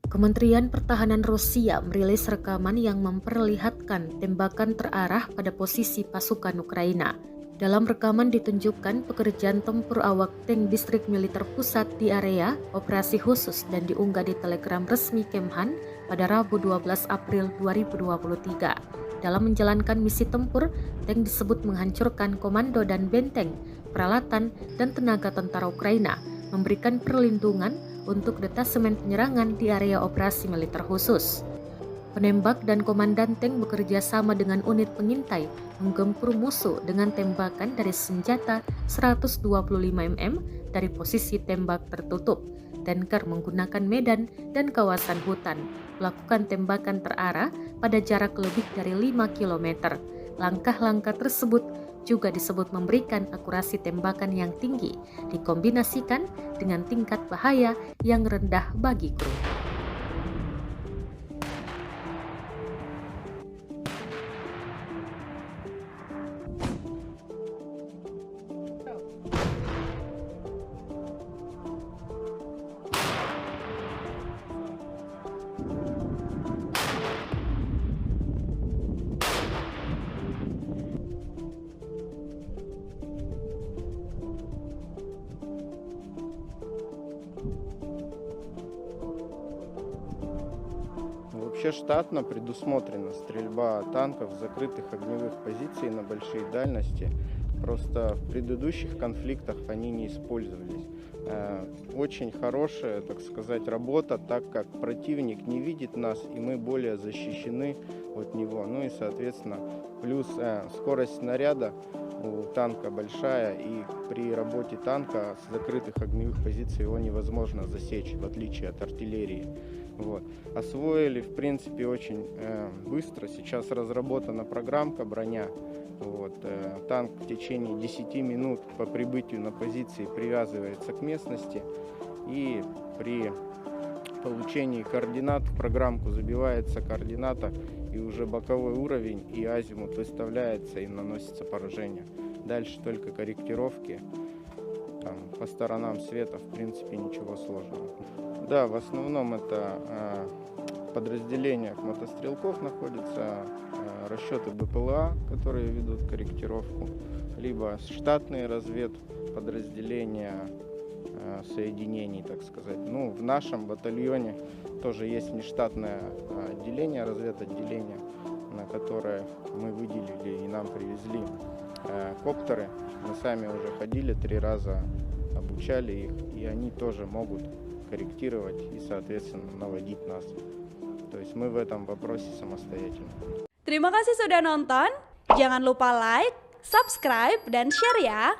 Kementerian Pertahanan Rusia merilis rekaman yang memperlihatkan tembakan terarah pada posisi pasukan Ukraina. Dalam rekaman ditunjukkan pekerjaan tempur awak tank distrik militer pusat di area operasi khusus dan diunggah di Telegram resmi Kemhan pada Rabu 12 April 2023. Dalam menjalankan misi tempur, tank disebut menghancurkan komando dan benteng, peralatan, dan tenaga tentara Ukraina, memberikan perlindungan untuk detasemen penyerangan di area operasi militer khusus. Penembak dan komandan tank bekerja sama dengan unit pengintai menggempur musuh dengan tembakan dari senjata 125 mm dari posisi tembak tertutup. Tanker menggunakan medan dan kawasan hutan, melakukan tembakan terarah pada jarak lebih dari 5 km. Langkah-langkah tersebut juga disebut memberikan akurasi tembakan yang tinggi, dikombinasikan dengan tingkat bahaya yang rendah bagi kru. Вообще штатно предусмотрена стрельба танков с закрытых огневых позиций на большие дальности. Просто в предыдущих конфликтах они не использовались. Очень хорошая, так сказать, работа, так как противник не видит нас, и мы более защищены от него. Ну и, соответственно, плюс скорость снаряда у танка большая, и при работе танка с закрытых огневых позиций его невозможно засечь, в отличие от артиллерии. Вот. Освоили, в принципе, очень быстро. Сейчас разработана программка «Броня». Вот. Танк в течение 10 минут по прибытию на позиции привязывается к местности, и при получении координат в программку забивается координата, и уже боковой уровень и азимут выставляется, и наносится поражение. Дальше только корректировки. Там, по сторонам света, в принципе, ничего сложного. Да, в основном это в подразделениях мотострелков находятся расчеты БПЛА, которые ведут корректировку, либо штатные разведподразделения соединений, так сказать. Ну, в нашем батальоне тоже есть внештатное отделение, разведотделение, на которое мы выделили и нам привезли коптеры. Мы сами уже ходили 3 раза, обучали их, и они тоже могут корректировать и, соответственно, наводить нас. То есть мы в этом вопросе самостоятельны. Terima kasih sudah nonton. Jangan lupa like, subscribe, dan share ya.